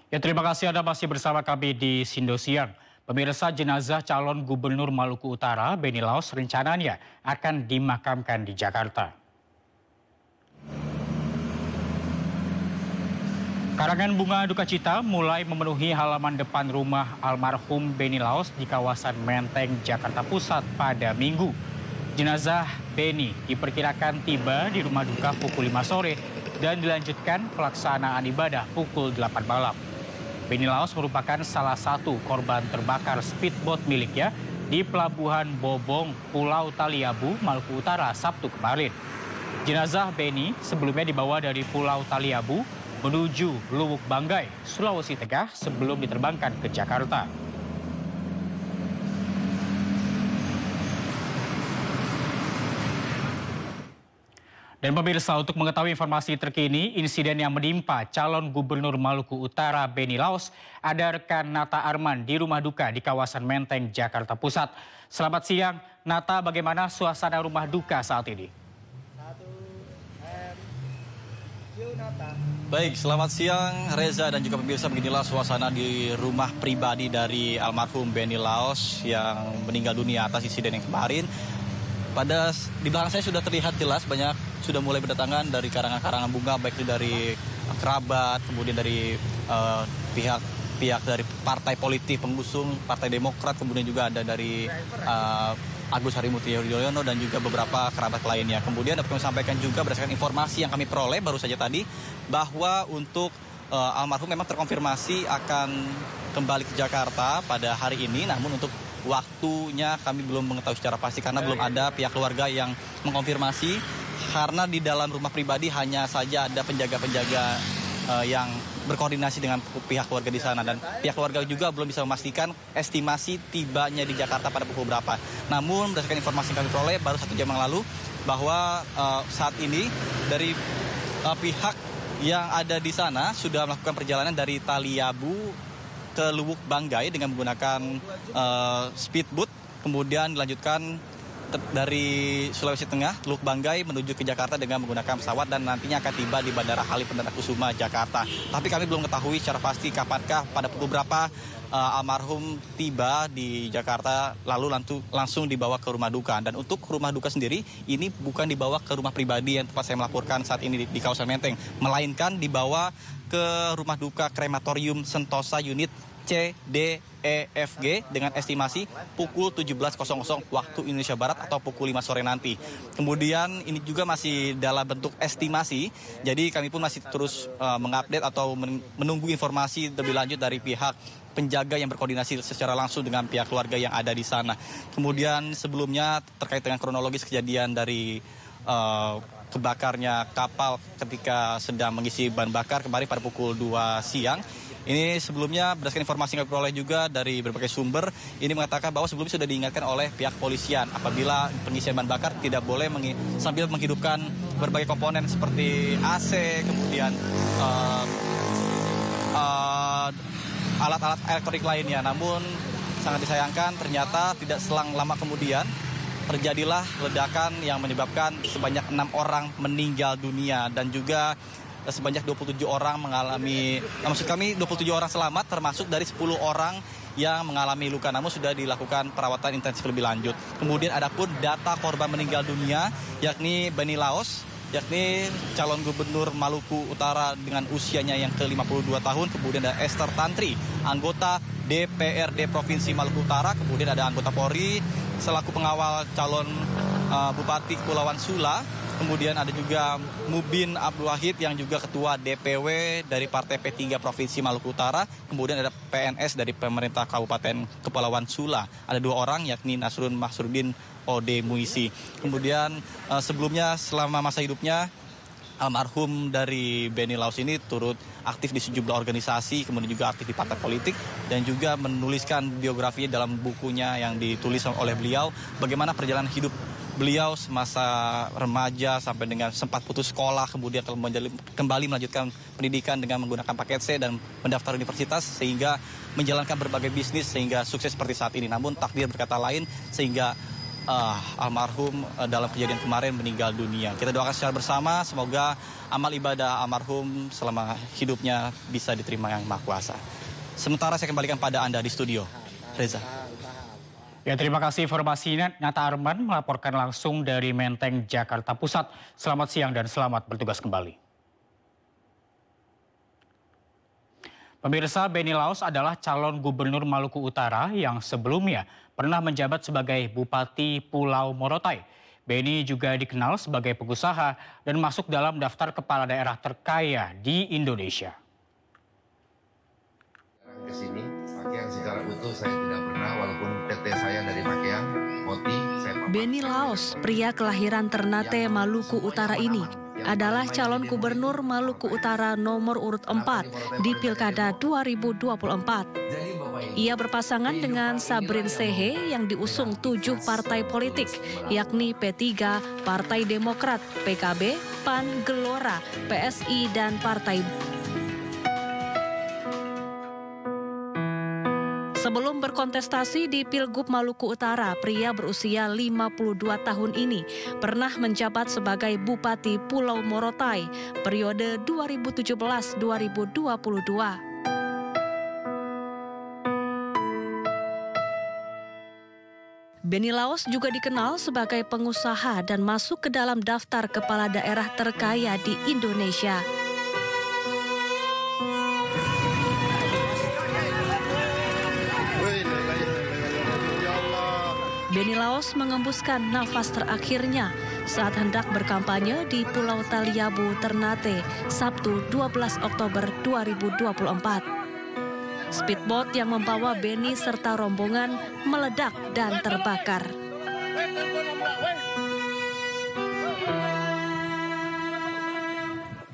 Ya, terima kasih Anda masih bersama kami di Sindo Siang. Pemirsa, jenazah calon gubernur Maluku Utara, Benny Laos, rencananya akan dimakamkan di Jakarta. Karangan bunga duka cita mulai memenuhi halaman depan rumah almarhum Benny Laos di kawasan Menteng, Jakarta Pusat pada Minggu. Jenazah Benny diperkirakan tiba di rumah duka pukul 5 sore dan dilanjutkan pelaksanaan ibadah pukul 8 malam. Benny Laos merupakan salah satu korban terbakar speedboat miliknya di Pelabuhan Bobong, Pulau Taliabu, Maluku Utara, Sabtu kemarin. Jenazah Benny sebelumnya dibawa dari Pulau Taliabu menuju Luwuk Banggai, Sulawesi Tengah sebelum diterbangkan ke Jakarta. Dan pemirsa, untuk mengetahui informasi terkini insiden yang menimpa calon gubernur Maluku Utara Benny Laos, ada rekan Nata Arman di rumah duka di kawasan Menteng, Jakarta Pusat. Selamat siang, Nata, bagaimana suasana rumah duka saat ini? Baik, selamat siang Reza dan juga pemirsa. Beginilah suasana di rumah pribadi dari almarhum Benny Laos yang meninggal dunia atas insiden yang kemarin. Di belakang saya sudah terlihat jelas banyak sudah mulai berdatangan dari karangan-karangan bunga, baik itu dari kerabat, kemudian dari pihak dari partai politik pengusung Partai Demokrat, kemudian juga ada dari Agus Harimurti Yudhoyono dan juga beberapa kerabat lainnya. Kemudian dapat kami sampaikan juga berdasarkan informasi yang kami peroleh baru saja tadi, bahwa untuk almarhum memang terkonfirmasi akan kembali ke Jakarta pada hari ini, namun untuk waktunya kami belum mengetahui secara pasti karena belum ada pihak keluarga yang mengkonfirmasi, karena di dalam rumah pribadi hanya saja ada penjaga-penjaga yang berkoordinasi dengan pihak keluarga di sana, dan pihak keluarga juga belum bisa memastikan estimasi tibanya di Jakarta pada pukul berapa. Namun berdasarkan informasi yang kami peroleh baru 1 jam yang lalu, bahwa saat ini dari pihak yang ada di sana sudah melakukan perjalanan dari Taliabu ke Luwuk Banggai dengan menggunakan speedboat, kemudian dilanjutkan dari Sulawesi Tengah, Luwuk Banggai menuju ke Jakarta dengan menggunakan pesawat dan nantinya akan tiba di Bandara Halim Perdana Kusuma, Jakarta. Tapi kami belum mengetahui secara pasti kapankah, pada pukul berapa almarhum tiba di Jakarta lalu langsung dibawa ke rumah duka. Dan untuk rumah duka sendiri ini bukan dibawa ke rumah pribadi yang tempat saya melaporkan saat ini di kawasan Menteng, melainkan dibawa ke rumah duka krematorium Sentosa unit CDEFG dengan estimasi pukul 17.00 waktu Indonesia Barat atau pukul 5 sore nanti. Kemudian ini juga masih dalam bentuk estimasi, jadi kami pun masih terus mengupdate atau menunggu informasi lebih lanjut dari pihak penjaga yang berkoordinasi secara langsung dengan pihak keluarga yang ada di sana. Kemudian sebelumnya terkait dengan kronologis kejadian dari kebakarnya kapal ketika sedang mengisi bahan bakar kemarin pada pukul 2 siang. Ini sebelumnya berdasarkan informasi yang kami peroleh juga dari berbagai sumber, ini mengatakan bahwa sebelumnya sudah diingatkan oleh pihak polisian apabila pengisian bahan bakar tidak boleh sambil menghidupkan berbagai komponen seperti AC, kemudian alat-alat elektronik lainnya. Namun sangat disayangkan ternyata tidak selang lama kemudian terjadilah ledakan yang menyebabkan sebanyak 6 orang meninggal dunia dan juga sebanyak 27 orang mengalami, maksud kami 27 orang selamat termasuk dari 10 orang yang mengalami luka, namun sudah dilakukan perawatan intensif lebih lanjut. Kemudian ada pun data korban meninggal dunia yakni Benny Laos, yakni calon gubernur Maluku Utara dengan usianya yang ke-52 tahun. Kemudian ada Esther Tantri, anggota DPRD Provinsi Maluku Utara. Kemudian ada anggota Polri selaku pengawal calon Bupati Kepulauan Sula. Kemudian ada juga Mubin Abdul Wahid yang juga ketua DPW dari Partai P3 Provinsi Maluku Utara. Kemudian ada PNS dari pemerintah Kabupaten Kepulauan Sula. Ada 2 orang yakni Nasrun Mahsurdin Ode Muisi. Kemudian sebelumnya selama masa hidupnya almarhum dari Benny Laos ini turut aktif di sejumlah organisasi, kemudian juga aktif di partai politik dan juga menuliskan biografinya dalam bukunya yang ditulis oleh beliau bagaimana perjalanan hidup beliau semasa remaja sampai dengan sempat putus sekolah, kemudian kembali melanjutkan pendidikan dengan menggunakan paket C dan mendaftar universitas sehingga menjalankan berbagai bisnis sehingga sukses seperti saat ini. Namun takdir berkata lain sehingga almarhum dalam kejadian kemarin meninggal dunia. Kita doakan secara bersama, semoga amal ibadah almarhum selama hidupnya bisa diterima Yang Maha Kuasa. Sementara saya kembalikan pada Anda di studio. Reza. Ya, terima kasih informasinya. Nata Arman melaporkan langsung dari Menteng, Jakarta Pusat. Selamat siang dan selamat bertugas kembali. Pemirsa, Benny Laos adalah calon gubernur Maluku Utara yang sebelumnya pernah menjabat sebagai Bupati Pulau Morotai. Benny juga dikenal sebagai pengusaha dan masuk dalam daftar kepala daerah terkaya di Indonesia. Kesini, pakaian secara utuh saya tidak pernah, walaupun PT saya dari pakaian, moti, saya Benny Laos, pria kelahiran Ternate, Maluku Utara ini, adalah calon gubernur Maluku Utara nomor urut 4 di Pilkada 2024. Ia berpasangan dengan Sabrin Sehe yang diusung 7 partai politik, yakni P3, Partai Demokrat, PKB, PAN, Gelora, PSI, dan Partai. Sebelum berkontestasi di Pilgub Maluku Utara, pria berusia 52 tahun ini pernah menjabat sebagai Bupati Pulau Morotai periode 2017-2022. Benny Laos juga dikenal sebagai pengusaha dan masuk ke dalam daftar kepala daerah terkaya di Indonesia. Benny Laos mengembuskan nafas terakhirnya saat hendak berkampanye di Pulau Taliabu, Ternate, Sabtu 12 Oktober 2024. Speedboat yang membawa Benny serta rombongan meledak dan terbakar.